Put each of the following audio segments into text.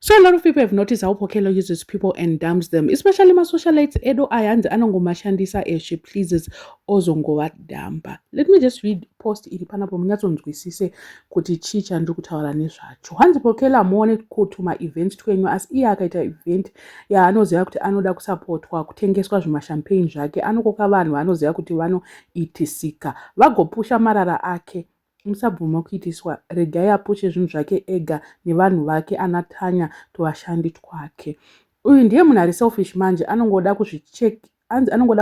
So a lot of people have noticed how Pokelo uses people and dumps them, especially my socialites edo ayanzi anongomashandisa as she pleases ozongowadamba. Let me just read post iri panapo munyatsonzwisise kuti chii chandiri kutaura nezvacho. Hanzi Pokelo amuone kutuma event twenyu asi iye akaita event yaanoziva kuti anoda kusapotwa kutengeswa zvimashampagne zvake anokoka vanhu vanoziva kuti vanoitisika vagopusha marara ake. Musabvuma kuitiswa, regai apushe zvinhu zvake ega nevanhu vake anatanya tuvashandi twake. Uyu ndiye munhu ari selfish manje anongoda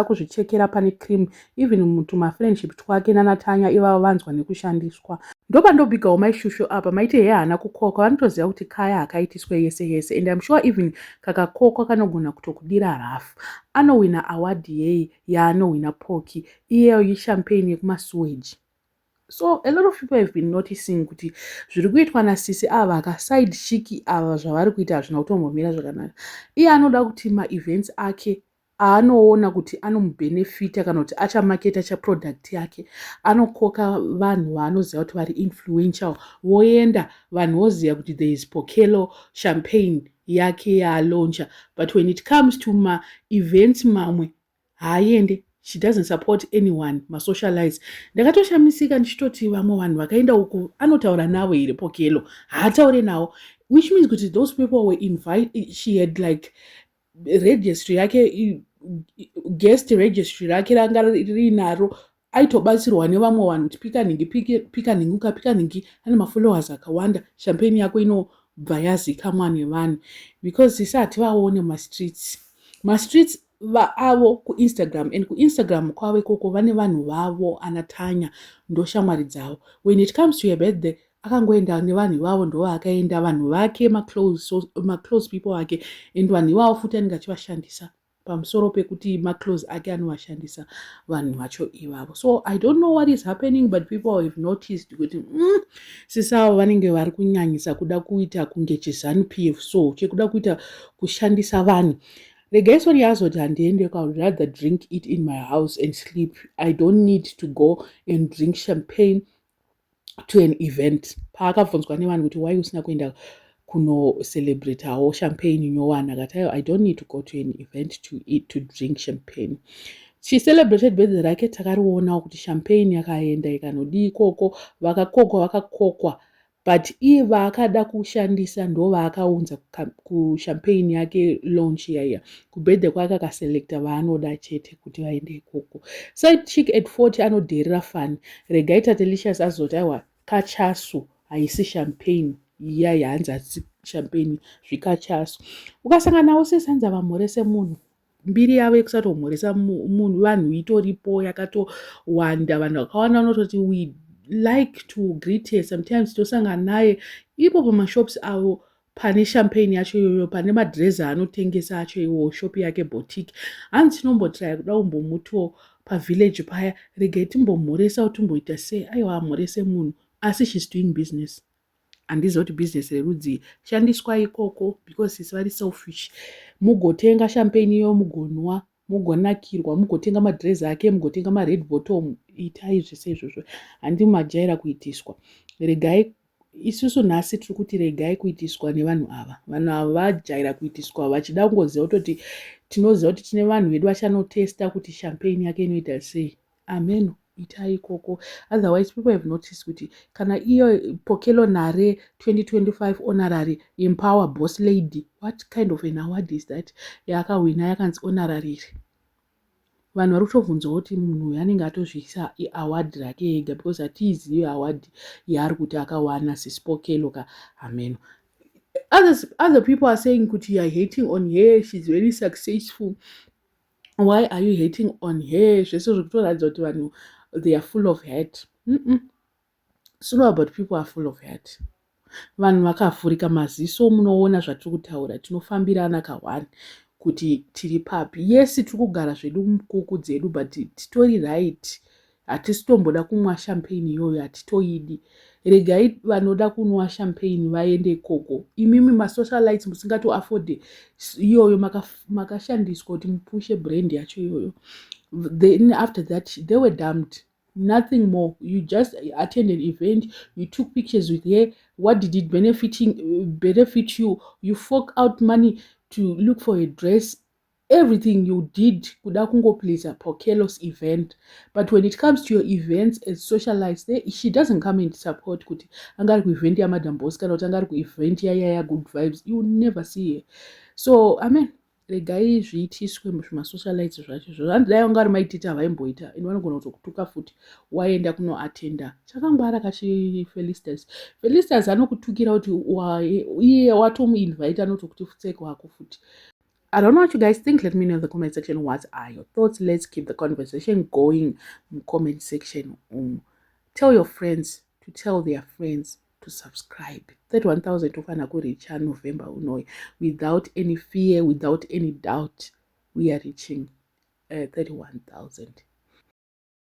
kuzvichekera pane cream even tumafriendship twake nanatanya ivavo vanzwa nekushandiswa. Ndopandobhigawo maishusho apa maiti heye haana kukokwa vanotoziva kuti kaya akaitiswe yese yese and I'm sure even kakakokwa kanogona kutokudira rafu. Anowina award yei yaanowina Poki iyeyo yishampagne yekumasewage. So a lot of people have been noticing kuti zviri kuitwa nasisi ava akaside chiki ava zvavari kuita hazvina kutombomira zvakanaka. Iye anoda kuti maevents ake aanoona kuti anomubhenefita kana kuti achamaketa chaproduct yake anokoka vanhu vaanoziva kuti vari influential voenda vanhu voziva kuti there is Pokelo champagne yake yaalauncha, but when it comes to maevents mamwe haaende. She doesn't support anyone, masocialize. Ndakatoshamisika ndichitoti vamwe vanhu vakaenda uku anotaura navo here Pokelo haataure navo, which means kuti those people were invited. She had like registry yake, guest registry rake ranga rinaro aitobatsirwa nevamwe vanhu kuti pika ningi ane mafollowers akawanda, champagne yako inobva yazikamwa nevanhu because sisi hativaone mastreets vaavo kuInstagram and kuInstagram kwavo ikoko vane vanhu vavo anatanya ndoshamwari dzavo. When it comes to your birthday akangoenda nevanhu ivavo ndova akaenda vanhu vake maclose people ake and vanhu ivavo futi anenge achivashandisa pamusoro pekuti maclose ake anovashandisa vanhu vacho ivavo. So I don't know what is happening but people have noticed kuti sisavo vanenge vari kunyanyisa kuda kuita kunge chiZANU-PF so chekuda kuita kushandisa vanhu. Regai sori yazoti handiende kwa, I would rather drink it in my house and sleep. I don't need to go and drink champagne to an event. Paakabvunzwa nevanhu kuti why usina kuenda kuno celebrate hawo champagne nyowana akatayo I don't need to go to an event to drink champagne. She celebrated birthday rake takariona kuti champagne yakaenda ikanodi ikoko vakakokwa but iye vaakada kushandisa ndo vaakaunza kuchampagne yake launch yaya kubirthday kwake akaselecta vaanoda chete kuti vaende ikoko. Side chick at 40 anodherera fun. Regai Tatelicious azoti aiwa kachasu haisi champagne iya yaanzi hatisi champagne zvikachasu. Ukasangana nawo sesanza vamhorese munhu mbiri yavo yekusati umhoresa munhu vanhu itoripo yakatowanda vanhu vakawanda vanototi we like to greet her sometimes tosangana naye ipo pamashops avo pane champagne yacho iyoyo pane madress anotengesa acho iwo shop yake boutique. Hanzi tinombotraya kuda kumbomutiwo pavillage paya regai timbomhoresa kuti timboita sei aiwa amhorese munhu asi she's doing business. Handiziva kuti business rerudzi shandiswa ikoko because sisi vari selfish. Mugotenga champagne iyo mugonwa mugonakirwa mugotenga madress ake mugotenga mared bottom itai zvese izvozvo handi majaira kuitiswa. Regai isusu nhasi tiri kuti regai kuitiswa nevanhu ava. Vanhu ava vajaira kuitiswa vachida kungoziva kutoti tinoziva kuti tine vanhu vedu vachanotesta kuti champagne yake inoita sei. Amen. Itai ikoko. Otherwise people have noticed kuti kana iyo Pokelo Nare 2025 honorary empower boss lady, what kind of an award is that? Yakawina yakanzi honorary. Vanhu vari kutobvunzawo kuti munhu uyu anenge atozviisa award rake ega because hatiizivi award yaari kuti akawana sisi Pokelo ka. Amen. Other people are saying kuti you are hating on her, she's very successful. Why are you hating on her? Zvese zviri kutoratidza kuti vanhu they are full of hate. It's not about people are full of hate. Vanhu vakavhurika maziso munoona zvatiri kutaura tinofambirana kawani kuti tiri papi. Yes tiri kugara zvedu mukuku dzedu but titori right. Hatisi tomboda kumwa champagne iyoyo hatitoidi. Regai vanoda kunwa champagne vaende ikoko. Imimi masocialites musingato afford iyoyo makashandiswa kuti mupushe brand yacho iyoyo. Then after that they were dumped. nothing more. You just attend an event, you took pictures with her. What did it benefit you? You fork out money to look for a dress. Everything you did kuda kungoplisa Pokelos event. But when it comes to your events as socialized there, she doesn't come and support kuti angari kuevent yaMadam Boss kana kuti angari kuevent yaya good vibes. You will never see her. So I mean, regai zviitiswe muzvimasocialites zvacho dai ungari maitita havaimboita ende vanogona kutokutuka futi waenda kunoatenda. Chakangwara Felicitas anokutukira kuti iye watomuinvite anotokuti futseko hako futi. I don't know what you guys think. Let me know in the comment section. What are your thoughts? Let's keep the conversation going in the comment section. Tell your friends to tell their friends to subscribe. 31,000 to find a good reach November, without any fear, without any doubt. We are reaching 31,000.